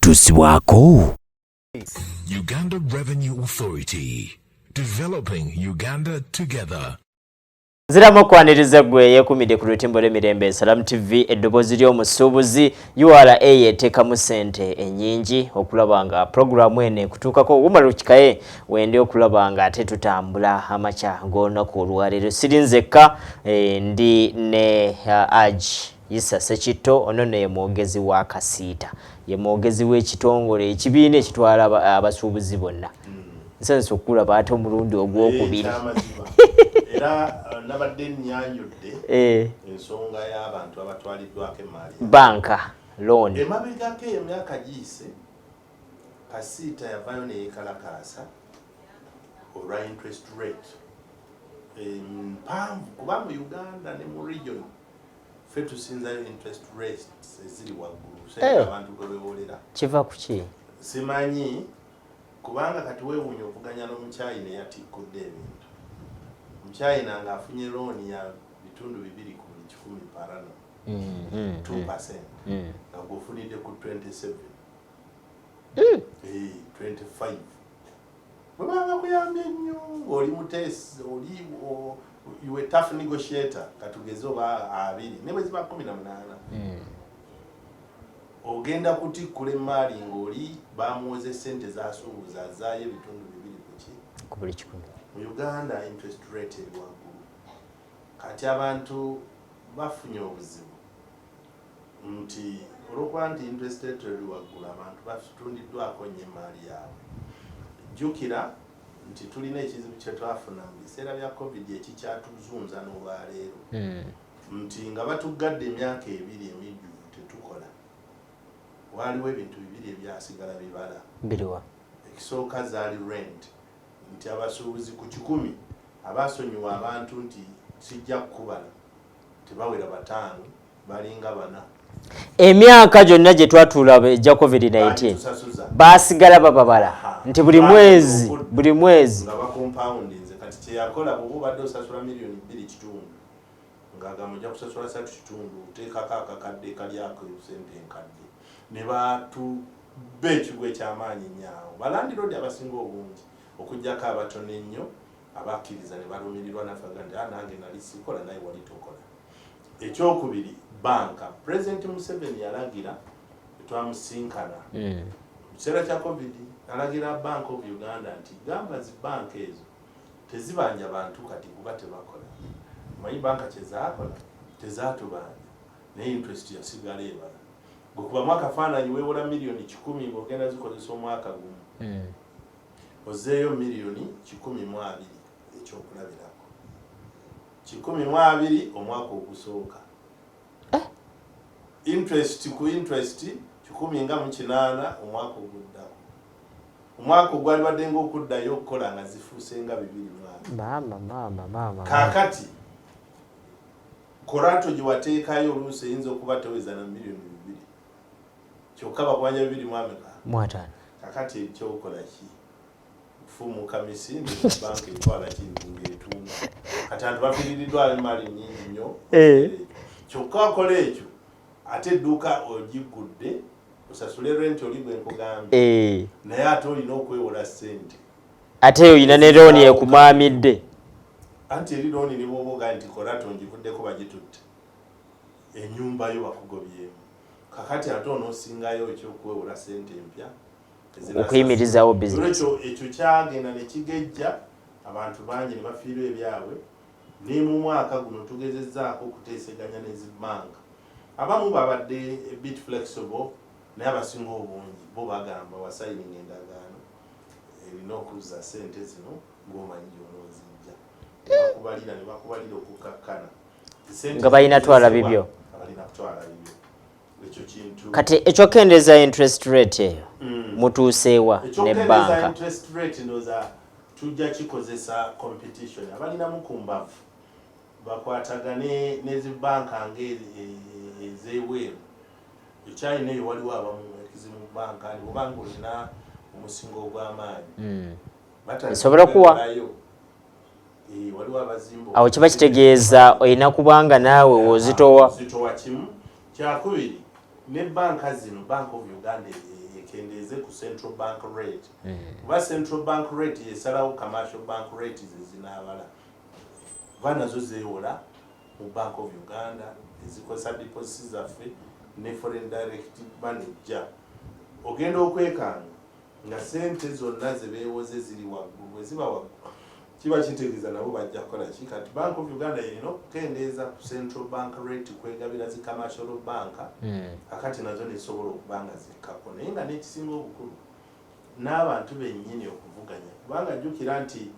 tutusibwako. Uganda Revenue Authority, developing Uganda together. Ziramo kwaniriza gwe yekumide ku lutimbo lw'emirembe Salam TV eddoboozi ly'omusuubuzi URA yeteekamu ssente ennyingi okulaba nga pulogulaamu eno ekutuukako wumala kikaye wende okulaba nga ate tutambula amakya ng'olunaku olwaleero. Siri nzekka ndi ne Aji Isa Sekitto, ono ne ye mwogezi wa Kasiita, ye mwogezi w'ekitongole ekibiina ekitwala abasuubuzi bonna. Nsanze okulaba ate omulundi ogwokubiri. Era nabadde nnyanyudde ensonga y'abantu abatwaliddwako emaali banka loan emabegako emyaka giyise Kasiita yavaayo neyekalakaasa olwa interest rate mpanvu kuba mu Uganda ne mu region ffe tusinzayo interest rates eziri waggulu abantu gwe beewolera kiva ku ki simanyi kubanga kati weewuunya okuvuganya n'omukyayina eyatikkudde ebintu China ngafunye loan ya bitundu 2 ku 10 parano 2% nga gofunide ku 27 25 baba kuyambye nnyo oli mutesi oli you were tough negotiator katugeze oba abiri ne bwe ziba 18 ogenda kutikkula emaali ng'oli bamuwoze sente zasuubuza zaayo ebitundu 2 ku buli 10 mu Uganda interest rate eri waggulu kati abantu bafunye obuzibu nti olwokuba nti interest rate eri waggulu abantu batundiddwako nnyo emaali yaabwe. Jjukira nti tulina ekizibu kye twafuna mu biseera bya covid ekikyatuzunza n'olwaleero nti nga batuggadde emyaka 2 emijjuvu tetukola waaliwo ebintu 2 ebyasigala bibala biriwa ekisooka zaali rent nti abasuubuzi ku 10 abasonyiwa abantu nti sijja kukubala tebawera 5 balinga 4 emyaka gyonna gye twatuula ejja covid-19 basigala bababala nti buli mwezi nga bakompawundinze kati kyeyakola bw'oba obadde osasula miliyoni 2 kitundu ng'agamba ojja kusasula 3 kitundu oteekako akakadde kalyako sente enkadde ne batubba ekigo eky'amaanyi nnyo balandiroodi abasinga obungi okujjako abatono ennyo abakkiriza ne balumirirwa nafaga nti nange nali sikola naye wali tokola. Ekyokubiri banka President Museveni yalagira twamusinkana mu kiseera kya covid alagira Bank of Uganda nti gamba zi banka ezo tezibanja bantu kati kuba tebakola manyi banka kyezaakola tezatubanja ne interest yasigala ebala gwe mwaka faananyi weewola miliyoni 10 ng'ogenda zikozesa omwaka gumu ozeeyo miliyoni 12 ekyokulabirako 12 omwaka ogusooka interest ku interest 10 nga mu 8 omwaka oguddako omwaka ogwali badde ng'okuddayo okukola nga zifuuse nga 2 kaakati korato gye wateekayo oluusi eyinza okuba teweza na miliyoni 2 kyokka bakwanya 2 kaakati ekyokola ki fumu kamisi ni banki itwala kintu ngetunga katandu bafiriddwa emali nyingi nnyo kyokka kola ekyo ate edduuka ogigudde osasule rent olibwe nkugambye naye ate olina okwewola ssente ate oyina ne looni ekumaamidde anti eri looni ne bw'oboga nti korato ngivuddeko bagitutte ennyumba yo bakugobyemu kakati ate onoosingayo ekyokwewola ssente empya okuyimirizawo bizinesi ekyo kyagenda ne kigejja abantu bangi ne bafiirwa ebyabwe ne mu mwaka guno tugezezzaako okuteeseganya n'ezibanka abamu babadde bit flexible naye abasinga obungi bo bagamba wasayininga endagaano erina okuzza ssente zino ng'omanyi gy'onoozijja ne bakubalira okukakkana nga balina twala bibyo abalina kutwala bibyo ekyo kintu kati ekyokendeeza interest rate eyo mutuuseewa ne banka interest rate ndoza tujja kikozesa competition abalinamu ku mbavu bakwatagane n'ezibanka ng'ez'ebweru ekyalina eyo waliwo abamu ekizimu banka obanga olina omusingo ogw'amaanyi esobola okuwa waliwo abazimba awo kiba kitegeeza olina kubanga naawe ozitowa kimu kyakubiri ne banka zino Bank of Uganda ekendeze ku central bank rate kuba central bank rate yesalawo commercial bank rate zezinaabala kuba nazo zeewola mu Bank of Uganda ezikosa deposits zaffe ne foreign direct manager ogenda okwekanga nga sente zonna zebeewoze ziri waggulu bwe ziba waggulu kiba kitegeeza nabo bajja kukola ki kati Bank of Uganda erina okukendeeza ku central bank rate kwegabira zi commercial bank akati nazo nesobola okuba nga zirikako naye nga n'ekisinga obukulu n'abantu bennyini okuvuganya kubanga jjukira nti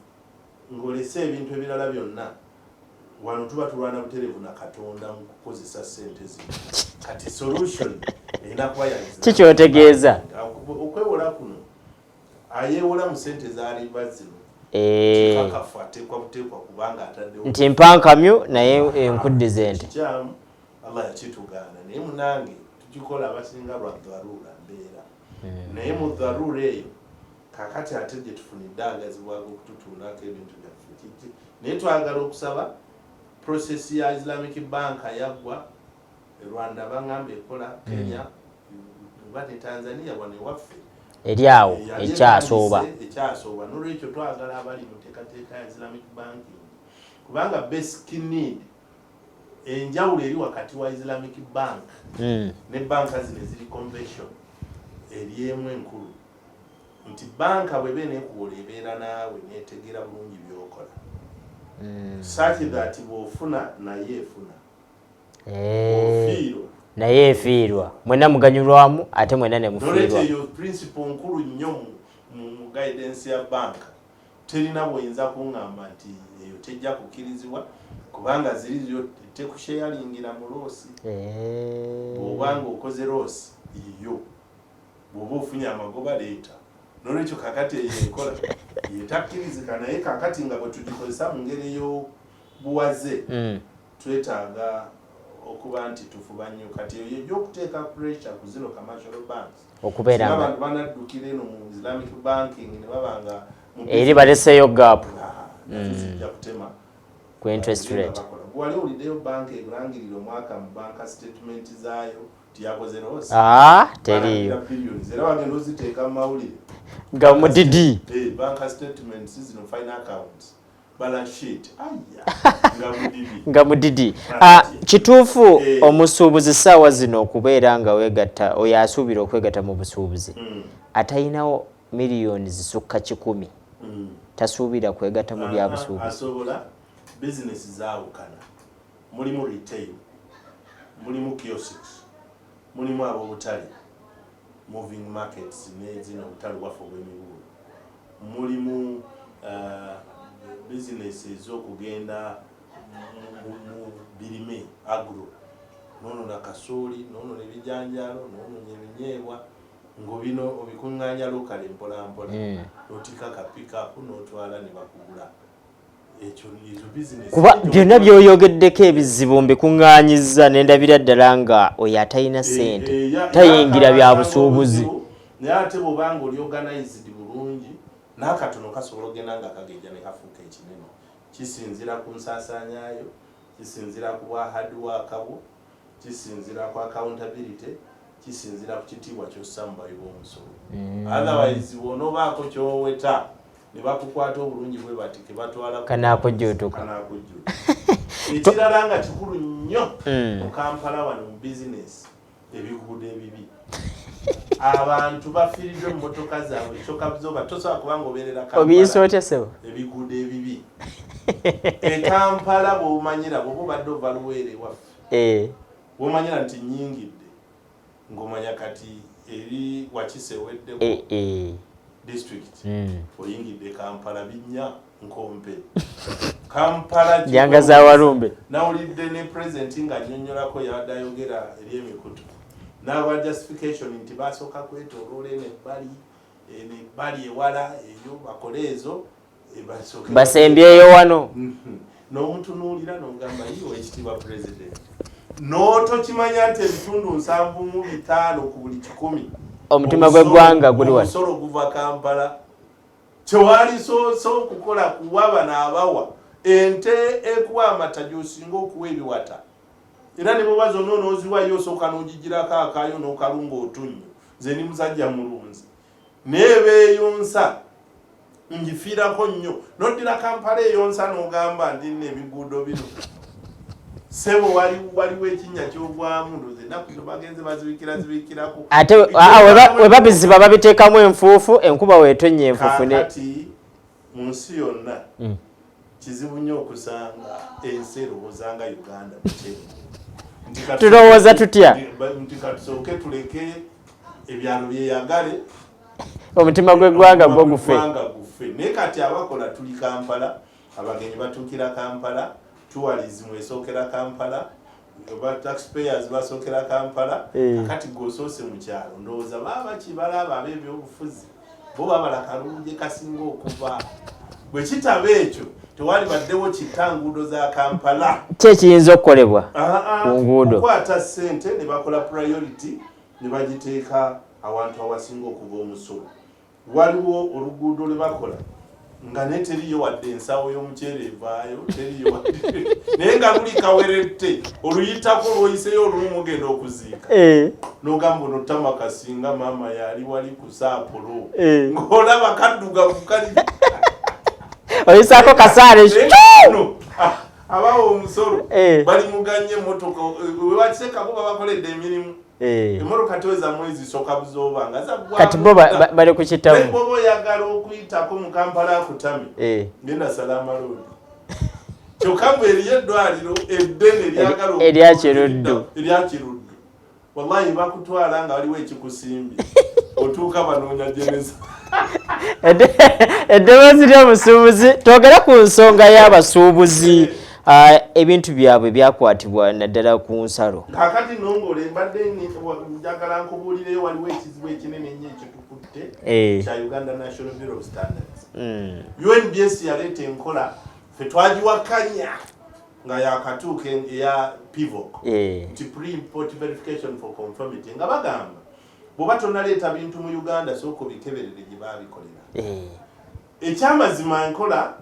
ng'olese ebintu ebirala byonna wano tuba tulwana butereevu na Katonda mu kukozesa ssente zino kati solution erina kuba yayiza kikyotegeeza okwewola kuno ayeewola mu ssente zaaliba zino kakafu ateekwa buteekwa kubanga ataddewo nti mpankamyu naye enkuddiza ente kikyamu Allah yakitugaana naye munange tukikola abasinga lwa dharura mbeera naye mu dharura eyo kakati ate gye tufunidde agazibwaga okututuulako ebintu byaffe naye twagala okusaba process ya Islamic Bank yaggwa Rwanda bangamba ekola Kenya nga ne Tanzania wane waffe eryawo ekyasooba n'olwekyo twagala abali mu teekateeka ya Islamic banking kubanga basic need enjawulo eri wakati wa Islamic bank ne banka zino eziri convention eri emu enkulu nti banka bw'eba neekuwola ebeera naawe neetegeera bulungi by'okola such that bw'ofuna naye efuna ofiirwa naye efiirwa mwena muganyulwamu ate mwena ne mufiirwa nolwekyo eyo principle nkulu nnyo mu guidance ya banka terina bw'oyinza kuŋŋamba nti eyo tejja kukkirizibwa kubanga ziriyo tekusheyalingira mu loosi bw'obanga okoze loosi iyo bw'oba ofunye amagoba leeta nolwekyo kakati eyo enkola yetakkirizika naye kakati nga bwe tugikozesa mu ngeri ey'obuwaze twetaaga okuba nti tufuba nnyo kati eyo y'okuteeka pressure ku zino commercial banks okubeera abantu banaddukira eno mu Islamic banking ne babanga eri baleseeyo gap zijja kutema ku interest rate wali owuliddeyo banka erangirira omwaka mu banka statement zaayo tiyakoze loosi teriyo era wagenda oziteeka mu mawulire nga mudidi banka statements zino final accounts balance sheet nga mudidi kituufu omusuubuzi ssaawa zino okubeera nga weegatta oyo asuubira okwegatta mu busuubuzi atayinawo miliyoni zisukka 100 tasuubira kwegatta mu bya busuubuzi asobola bizinesi zaawukana mulimu retail mulimu kiosks mulimu ab'obutale moving markets nezino obutale bwaffe obw'emibuulo mulimu bizinesi ez'okugenda mu birime agro noonona kasooli noonona ebijanjaalo noonona ebinyeebwa ng'obino obikuŋŋaanya lokale mpolampola notika kapikapu n'otwala ne bakugula kuba byonna by'oyogeddeko ebizibu mbikuŋŋaanyizza n'endabira ddala nga oyo atalina ssente tayingira bya busuubuzi naye ate bw'obanga oli organized bulungi n'akatono kasobola ogenda nga kagejja ne kafuuka ekinene kisinzira ku nsaasaanyayo kisinzira ku bwa hardwork bwo kisinzira ku accountability kisinzira ku kitiibwa ky'ossa mu bawi b'omusolo otherwise bw'onoobaako ky'oweta ne bakukwata obulungi bwe bati ke batwala kanaakujjuutuka ekirala nga kikulu nnyo mu Kampala wano mu bizinesi ebiguudo ebibi abantu bafiiriddwe mu motoka zaabwe ekyoka zoba tosobola kubanga obeerera obiyisootesebo ebiguudo ebibi Kampala bw'omanyira bw'oba obadde ova Luweere waffe bw'omanyira nti nnyingidde ng'omanya kati eri Wakiseweddeku district oyingidde Kampala binnya nkompe Kampala janga za Walumbe nawulidde ne president nga annyonnyolako yabadde ayogera eri emikutu n'awa justification nti basooka kwetooloola ebbali ewala eyo bakole ezo basembyeyo wano n'omutunuulira n'ogamba yiwe ekitiibwa president n'otokimanya nti ebitundu 75 ku buli 100 omutima gw'eggwanga guli wano omusolo guva Kampala kyewali so kukola kuwaba n'abawa ente ekuwa amata gy'osinga okuwa ebiwata era ne bwebazo n'onooziwayo osooka n'ogigirako akaayo n'okalunga otunnyo nze ni musajja mulunzi nebeeyonsa njifiirako nnyo noddira Kampala eyonsa n'ogamba ndi n'ebiguudo bino sebo waliwo ekinnya ky'obwamu ndoze ennaku zino bagenze bazibikirako ate we babiziba babiteekamu enfuufu enkuba weetonnya enfuufu ne kakati mu nsi yonna kizibu nnyo okusanga ensi erowoozanga Uganda tulowooza tutya nti katusooke tuleke ebyalo byeyagale omutima gw'eggwanga gwo gufe naye kati abakola tuli Kampala abagenyi batuukira Kampala tourism esookera Kampala taxpayers basookera Kampala kati gwosoose mu kyalo ndowooza baba kibalaba ab'ebyobufuzi bo babala kalungi kasinga okuva bwe kitaba ekyo tewali baddewo kitanguudo za Kampala kyekiyinza okukolebwa ku nguudo okukwata ssente ne bakola priority ne bagiteeka awantu awasinga okuva omusolo waliwo oluguudo lwe bakola nga ne teriyo wadde ensawo y'omuceere evaayo teriyo wadde naye nga luli kawerette oluyitako lwoyiseyo olumu mugenda okuziika n'ogamba ono Tamakasi maama yali wali ku Saapolo ng'olaba kaddugavu kali oyisaako kasaale abawo omusolo bali muganye emmotoka webakisekako babakoledde emirimu emmotoka teweza mwezi soka buzooba nga kati bo bali ku kitabu boba oyagala okuyitako mu Kampala akutami genda Salama Road kyokka mbwe eriyo eddwaliro eddene eryakiruddu wallahi bakutwala nga waliwo ekikusimbye otuuka banoonya jeneza eddoboozi ly'omusuubuzi twogera ku nsonga y'abasuubuzi ebintu byabwe byakwatibwa naddala ku nsalo kakati nongole mbadde njagala nkubuulireyo waliwo ekizibu ekinene nnyo ekitukutte kya Uganda National Bureau of Standards UNBS yaleeta enkola fe twagiwakanya nga yakatuuka eya PIVOC nti pre-import verification for conformity nga bagamba bw'oba tonnaleeta bintu mu Uganda sooka obikeberere gye baabikolera ekyamazima enkola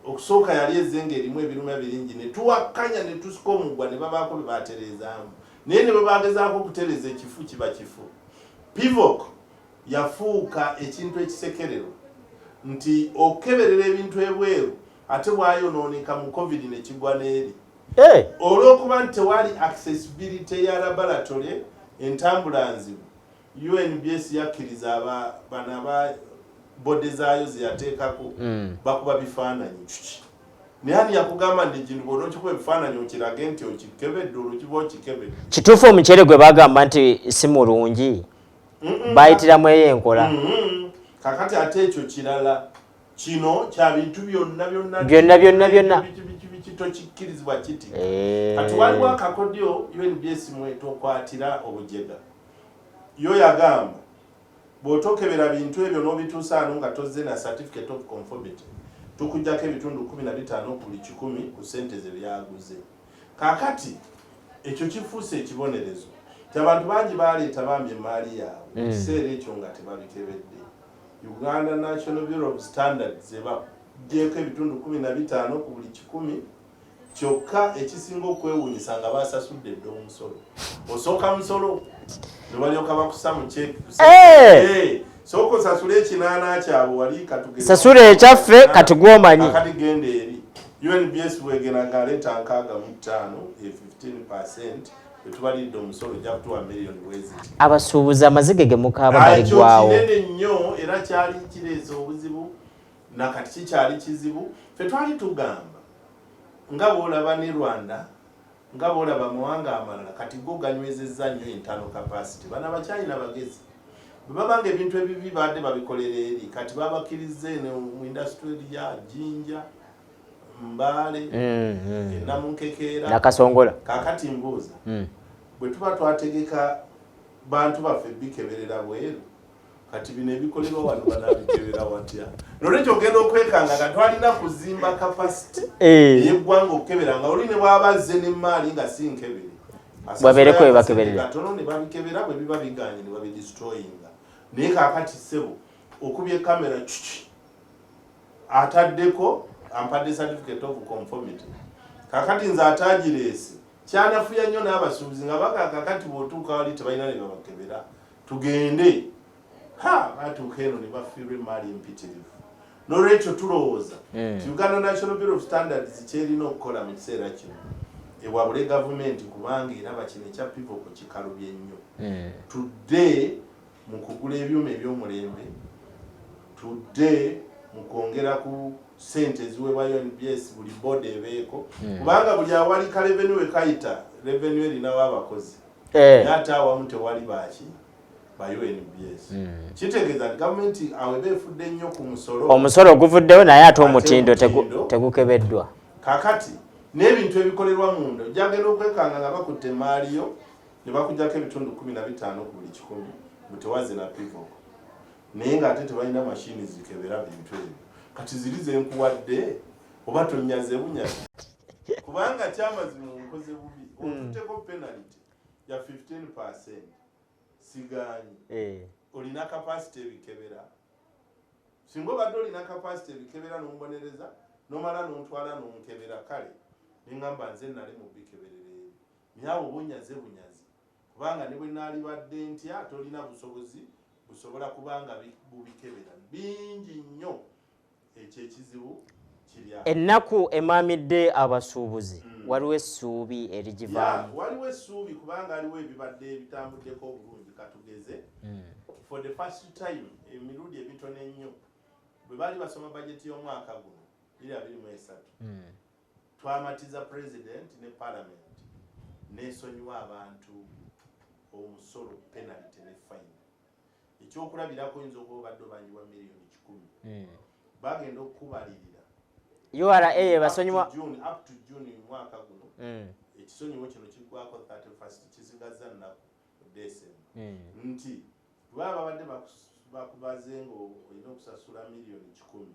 okusooka yali ezenga erimu ebiruma birungi ne tuwakkanya ne tusika omugwa ne babaako bye baatereezaamu naye ne bwe bagezaako okutereeza ekifu kiba kifu PIVOC yafuuka ekintu ekisekerero nti okukeberera ebintu ebweru ate bwayonooneka mu COVID ne kigwa n'eri olw'okuba nti tewali accessibility ya laboratory entambula nzibu UNBS yakkiriza bano aba bode zaayo zeyateekako bakuba bifaananyi naye ani yakugamba nti ekintu bw'ona okikuba ebifaananyi okirage nti okikebedde olwokiba okikebedde kituufu omuceere gwe bagamba nti si mulungi bayitiramu eyo enkola kakati ate ekyo kirala kino kya bintu byonna tokikkirizibwa kiti kati waliwo akakodyo UNBS mwetokwatira obujega yo yagamba bw'otokebera bintu ebyo n'obituusa ano nga tozze na certificate of conformity tukujjako ebitundu 15 ku buli 100 ku ssente ze byaguze kaakati ekyo kifuuse ekibonerezo ti abantu bangi baleeta bambi emaali yaabwe mu kiseera ekyo nga tebabikebedde Uganda National Bureau of Standards zebaggyeko ebitundu 15 ku buli 100 kyokka ekisinga okwewuunyisa nga basasudde dde omusolo osooka musolo ne balyoka bakusa mu check sooka osasule ekinaana kyabwe wali katugeza sasula ekyaffe katugwomanyi kati genda eri UNBS bwegenaga aleeta 65 15% etubalidde omusolo ojja kutuwa miliyoni bwezi abasuubuzi amazige ge mukaaba galigwawo kinene nnyo era kyali kireeza obuzibu nakati kikyali kizibu ffe twali tugamba nga bw'olaba ne Rwanda nga bw'olaba amawanga amalala kati go ganywezezza nnyo internal capacity bana bakyalina bagezi bwe babanga ebintu ebibi badde babikolera eri kati babakkiriza mu industry ya Jinja Mbale Namunkekeera Nakasongola kakati mbuuza bwe tuba twategeka bantu baffe bikeberera bweru kati bino ebikolebwa wano banabikebera watya nolwekyo ogenda okwekanga nga twalina kuzimba capacity ey'eggwanga okukebera nga oli ne bwabazze n'emaali nga si nkebere bwabeereko bwe bakeberera katono ne babikebera bwe biba biganye ne babidestroyinga naye kaakati ssebo okubye kamera ataddeko ampadde certificate of conformity kaakati nze atagireese kyanafuya nnyo n'abasuubuzi nga baga kaakati bw'otuuka wali tebalina ne babakebera tugende batuuka eno ne bafiirwa emaali empitirivu n'olwekyo tulowooza Uganda National Bureau of Standards kyerina okukola mu kiseera kino ewabule gavumenti kubanga eraba kino ekya pivoko kikalubye nnyo tudde mu kugula ebyuma eby'omulembe tudde mu kwongera ku sente eziweebwa UNBS buli boodi ebeeko kubanga buli awali ka revenue ekayita revenue erinawo abakozi ate awamu tewali baaki ba UNBS kitegeeza nti gavumenti awe beefudde nnyo ku omusolo oguvuddewo naye ate omutindo tegukebeddwa kakati n'ebintu ebikolerwa munda ojjagenda okwekanga nga bakutte emaaliyo ne bakugjako ebitundu 15 ku buli 100 butewaze na pivoko naye ng'ate tebalina mashini zikebera bintu ebyo kati ziri zenkuwadde oba tonyaze bunyazi kubanga kyamazima nkoze bubi otuteko penalty ya 15% siganyi olina capacity ebikebera singa obadde olina capacity ebikebera n'ombonereza nomala n'ontwala n'omukebera kale nengamba nze nali mu bikeberere nyawo bunyaze kubanga ne bwe naalibadde ntya tolina busobozi busobola kubanga bubikebera bingi nnyo ekyo ekizibu kirya ennaku emaamidde abasuubuzi waliwo essuubi erigivaamu waliwo essuubi kubanga aliwo ebibadde ebitambuddeko obulungi katugeze for the first time emirundi emitono ennyo bwe baali basoma bajeti y'omwaka guno 2023 twamatiza president ne parliament nesonyiwa abantu omusolo penalty ne fine ekyokulabirako oyinza okuba obadde obanjibwa miliyoni 10 bagenda okubalirira URA basonyiwa up to June mwaka guno ekisonyiwo kino kiggwako 31st kisigaza nnaku December nti lwaba babadde bakubaze ngo olina okusasula miliyoni 10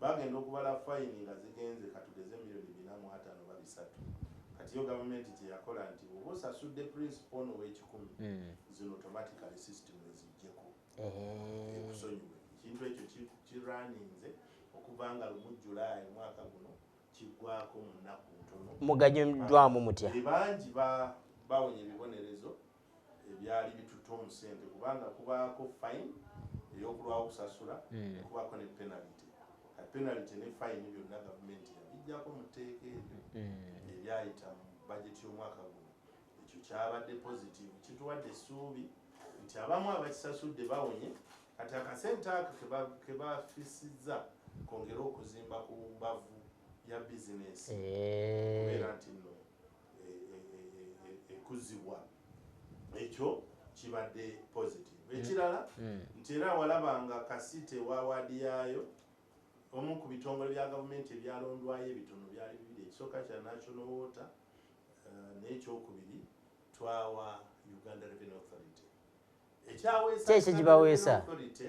bagenda okubala fine nga zigenze katugeze miliyoni 405 babisatu kati yo gavumenti kyeyakola nti oba osasudde principal n'ow'ekikumi zino automatically system ezijjeko ekusonyiwe ekintu ekyo kirwaninze okuvanga lumu July mwaka guno kiggwako mu nnaku ntono muganyuddwamu mutya bangi bawonye ebibonerezo ebyali bitutte omusente kubanga kubaako fine eyokulwawo okusasula kubaako ne penalty penalty ne fine byonna gavumenti yabijjako mu tteeka eryo eryayita mu bajeti y'omwaka guno ekyo kyabadde positive kituwadde essuubi nti abamu abakisasudde bawonye kati akasente ako kebafisizza kongera okuzimba ku mbavu ya bizinesi kubeera nti nno ekuzibwa ekyo kibadde positive ekirala nti era walabanga kasite wawaadi yaayo omu ku bitongole bya gavumenti ebyalondwayo ebitono byali bibiri ekisooka kya national water n'ekyokubiri twawa Uganda Revenue Authority ekyaweesa authority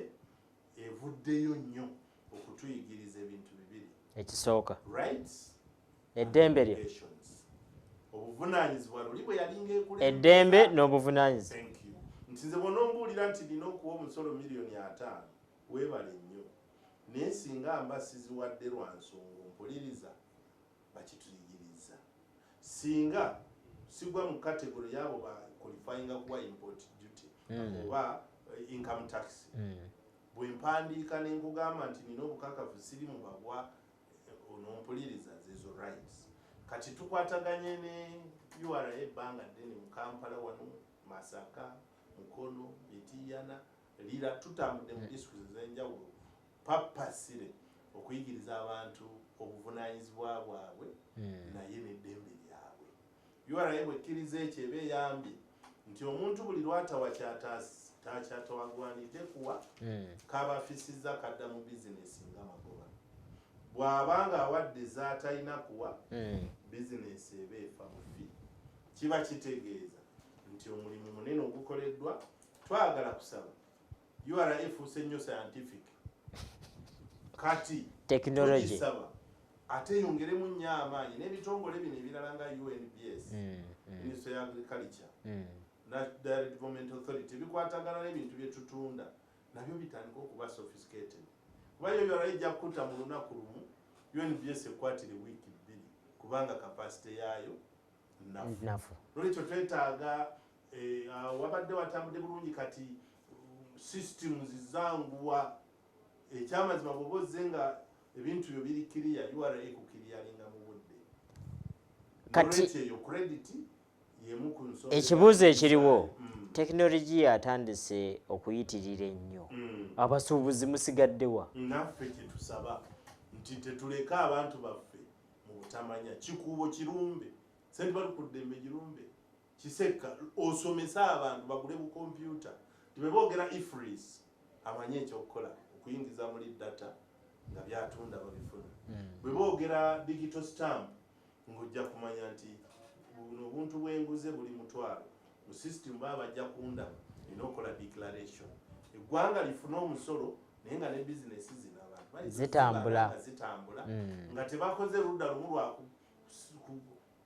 evuddeyo nnyo okutuyigiriza ebintu bibiri ekisooka rights eddembe lyo obuvunaanyizibwa luli bwe yalinga ekule eddembe n'obuvunaanyizibwa nti nze bonna ombuulira nti nina okuwa omusolo miliyoni 5 weebale nnyo naye singa mba siziwadde lwa nsonga mpuliriza bakituyigiriza singa sigwa mu kategori y'abo bakwalifyinga kuwa import duty oba income tax bwe mpandiika ne nkugamba nti nina obukakafu siri mu babwa onompuliriza zezo rights kati tukwataganye ne URA ebbanga ddene mu Kampala wano Masaka Mukono Mityana Lira tutambudde mu districts ez'enjawulo papasire okuyigiriza abantu obuvunaanyizibwa bwabwe naye n'eddembe lyabwe URA bwekkiriza ekyo eba eyambye nti omuntu buli lwatawa kyatawagwanidde kuwa kabafisizza kadda mu bizinesi nga magoba bw'abanga awadde z'atalina kuwa bizinesi eba efa bufi kiba kitegeeza nti omulimu munene ogukoleddwa twagala kusaba URA efuuse nnyo scientific kati technology ate yongeremu nnyo amaanyi n'ebitongole bino ebirala nga UNBS Ministry of Agriculture National Development Authority bikwatagana n'ebintu bye tutunda nabyo bitandika okuba sophisticated kuba yo URA ejja kutta mu lunaku lumu UNBS ekwatire wiiki 2 kubanga kapasite yaayo nafu. Lwekyo twetaaga wabadde watambudde bulungi kati systems zanguwa ekyamazima bw'oboze nga ebintu byo biri kiriya URA ekukiriyalinga mu budde kati eyo credit yemu ku nsonga ekibuuzo ekiriwo tekinologiya atandise okuyitirira ennyo abasuubuzi musigaddewa naffe kyetusaba nti tetuleka abantu baffe mu butamanya kikuubo kirumbe sente bali ku ddembe girumbe kiseka osomesa abantu bagule bu kompyuta tibeboogera ifris amanye ekyokukola okuyingiza muri data nga byatunda babifuna bwe boogera digital stamp ng'ojja kumanya nti buno obuntu bw'enguze buli mutwalo mu system baba bajja kundaba nina okola declaration eggwanga lifuna omusolo naye nga ne bizinesi zino abantu zitambula nga tebakoze ludda lumu lwa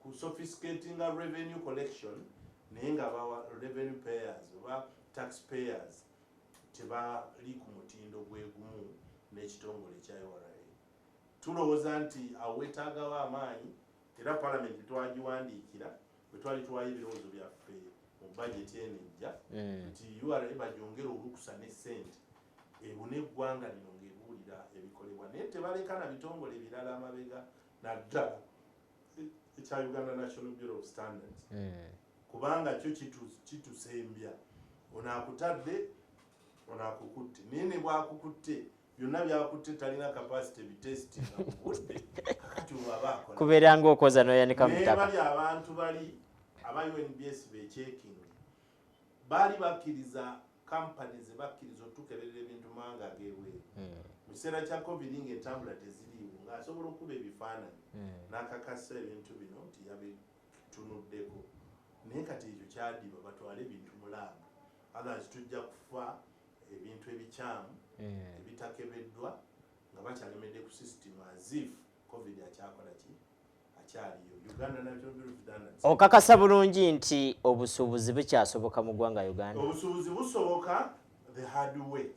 ku sophisticating revenue collection naye nga bawa revenue payers oba taxpayers tebali ku mutindo gwe gumu n'ekitongole kya URA. Tulowooza nti awo weetaagawo amaanyi era palamenti twagiwandiikira bwe twali tuwayo ebirowoozo byaffe mu bajeti eno ejja nti URA bagyongera olukusa ne ssente ebune eggwanga lino ng'ebuulira ebikolebwa naye tebaleka na bitongole ebirala amabega naddala ekya Uganda National Bureau of Standards kubanga kyo kitusembya ono akutadde ono akukutte naye ne bwakukutte byonna byakutte talina capacity bitestinga mu budde kakati wabaako kubeera ng'okoza n'oyanika mu ttaka bali abantu bali aba UNBS bechekingi bali bakkiriza companies bakkiriza otukeberera ebintu manga ageebweru mu kiseera kya covid ng'entambula teziriiwo ng'asobola okuba ebifaananyi n'akakasa ebintu bino nti yabitunuddeko naye kati ekyo kyadiba batwale ebintu mulamba others tujja kufa ebintu ebikyamu ebitakebeddwa nga bakyalemedde ku system as if covid akyakola ki akyaliyo Uganda National Bureau of Standards okakasa bulungi nti obusuubuzi bukyasoboka mu ggwanga Uganda obusuubuzi busoboka the hard way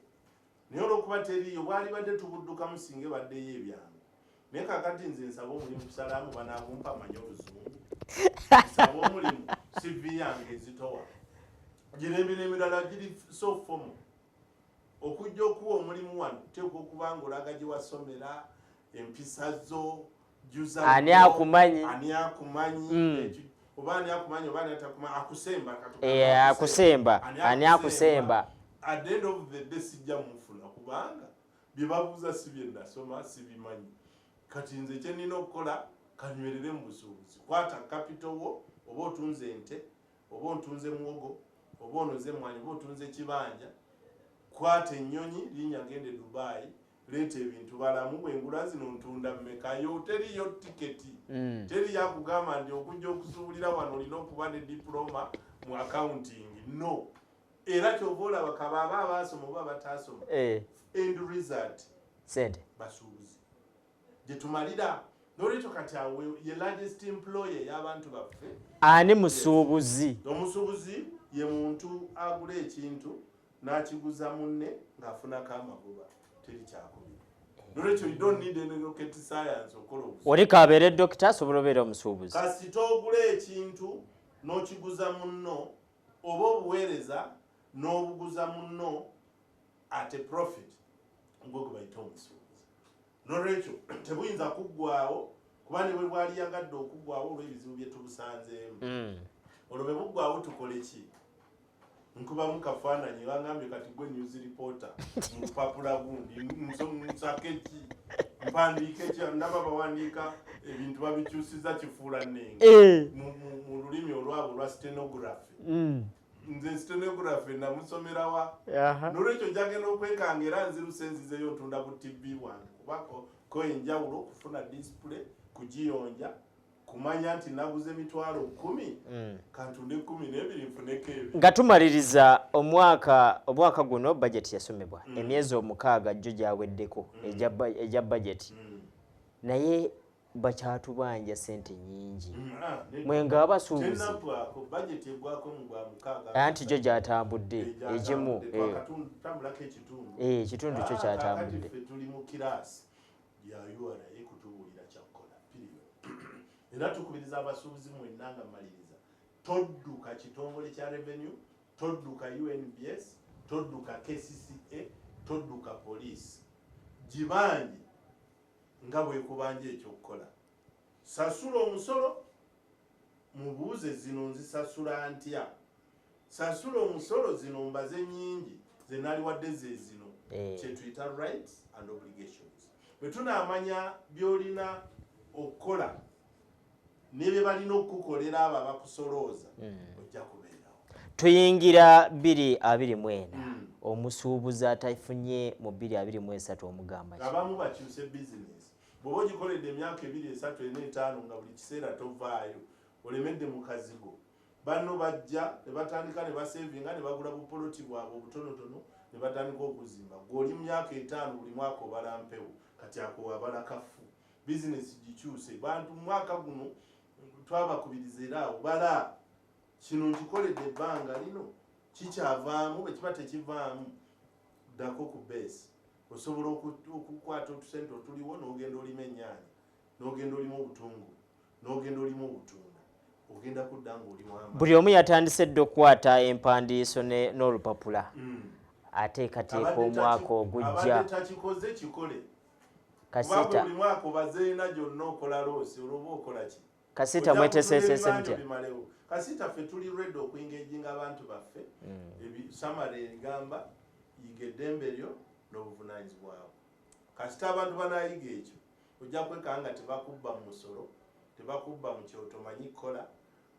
naye olwokuba teriyo bwali badde tubuddukamu singa baddeyo ebyangu naye kakati nze nsaba omulimu kusalamu banaabumpa amanye oluzungu nsaba omulimu CV yange ezitowa gira emirimu emirala giri so formal okujja okuwa omulimu wano teekwa okuba nga olaga gye wasomera empisa zo juza ani akumanyi oba ani akumanyi oba ani atakumanyi akusemba akusemba ani akusemba at the end of the day sijja mufuna kubanga bye babuuza si bye nasoma sibimanyi kati nze kye nina okukola kanywerere mu busuubuzi kwata capital wo oba otunze ente oba otunze muwogo oba onoze emmwanyi oba otunze kibanja kwata ennyonyi linnya gende Dubai leeta ebintu balamu bwengula zino ntunda mmekayo teriyo tiketi teri yakugamba nti okujja okusuubulira wano olina okuba ne diploma mu accounting no era kyova olaba kabaaba abaasoma oba bataasoma end result sente basuubuzi gye tumalira n'olwekyo kati awe ye largest employer y'abantu baffe ani musuubuzi omusuubuzi ye muntu agula ekintu n'akiguza munne ng'afunako amagoba teri kyakubira n'olwekyo you don't need any rocket science okola obusuubuzi oli kabeere dokita asobola obeera omusuubuzi kasita ogula ekintu n'okiguza munno oba obuweereza n'obuguza munno at a profit ngwe gwe bayita omusuubuzi n'olwekyo tebuyinza kuggwaawo kuba ne bwe bwali yagadde okuggwaawo olw'ebizibu bye tubusanzeemu olwo bwe buggwaawo tukole ki nkubamu kafaananyi bangambye kati gwe news reporter mupapula gundi nsake ki mpandiike ki ndaba bawandiika ebintu babikyusiza kifuula nnenge mu lulimi olwabo olwa stenography nze stenography namusomerawa n'olwekyo njagenda okwekanga era nziruse nzizeyo ntunda ku TV wange kubako ko enjawulo okufuna display kugiyonja kumanya nti naguze emitwalo 10 kantunde 12 nfuneko ebyo nga tumaliriza omwaka guno bajeti yasomebwa emyezi 6 jjo gyaweddeko ejja bajeti naye bakyatubanja sente nyingi mwenga abasuubuzi bajeti egwako mu gwa 6 anti jjo gyatambudde egimu ekitundu kyo kyatambudde tuli mu kirasi ya URA ekutubuulira kyakukola era tukubiriza abasuubuzi mwenna nga maliriza todduka kitongole kya revenue todduka UNBS todduka KCCA todduka poliisi gibanje nga bwekubanja ekyokukola sasula omusolo mubuuze zino nzisasula ntya sasula omusolo zino mbaze nyingi zenaliwadde ze zino kyetuyita rights and obligations bwe tunaamanya byolina okukola ne bye balina okukolera abo abakusolooza ojja kubeerawo. Tuyingira 2024 omusuubuzi atafunye mu 2023 omugamba abamu bakyuse bizinesi bw'oba ogikoledde emyaka 2, 3, 4, 5 nga buli kiseera tovaayo olemedde mu kazigo banno bajja ne batandika ne basevinga ne bagula bupoloti bwabwe obutonotono ne batandika okuzimba gw'oli mu myaka 5 buli mwaka obala mpewo kati ako wabala kafu bizinesi gikyuse bantu mu mwaka guno twabakubiriza era obala kino nkikoledde ebbanga lino kikyavaamu bwe kiba tekivaamu ddako ku beesi osobola okukwata otusente otuliwo n'ogenda olima ennyaanya n'ogenda olima obutungulu n'ogenda olima obutunda ogenda kudda ng'oli wamba buli omu yatandise dde okukwata empandiiso n'olupapula ateekateeka omwaka ogujja abadde takikoze kikole kasita buli mwaka obazeena gyonna okola loosi olwoba okola ki kasita mweteseesese mutya kasita ffe tuli redde okuingejinga abantu baffe samale egamba yiga eddembe lyo n'obuvunanyizibwawo kasita abantu banayiga ekyo ojja kwekanga nga tebakubba mu musolo tebakubba mu kyoto manyi kola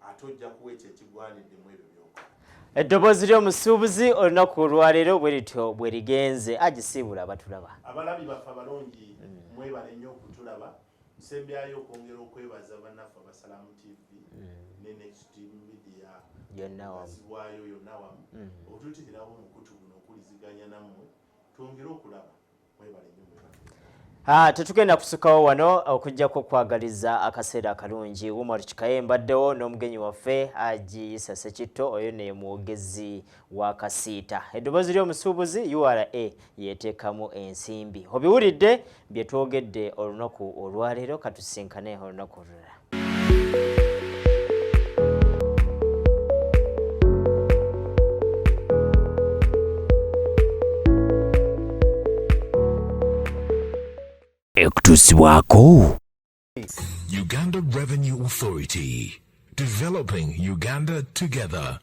ate ojja kuwa ekyo ekigwanidde mu ebyo byokola. Eddoboozi ly'omusuubuzi olunaku olwaleero bwe lityo bwe ligenze agisiibula abatulaba abalabi baffe abalungi mwebale nnyo okutulaba nsembyayo okwongera okwebaza bannaffe abasalamu TV ne Next Media yonna wamu bazibwayo yonna wamu otuteerawo omukutu guno okuliziganya nammwe twongere okulaba mwebale nnyo tetugenda kusukawo wano okujjako okwagaliza akaseera akalungi Umar Kikaye mbaddewo n'omugenyi waffe Haji Issa Ssekitto oyo ne mwogezi wa Kasiita. Eddoboozi ly'omusuubuzi URA yeteekamu ensimbi. Obiwulidde bye twogedde olunaku olwaleero katusinkane olunaku olulala. Ekutusibwako Uganda Revenue Authority, developing Uganda together.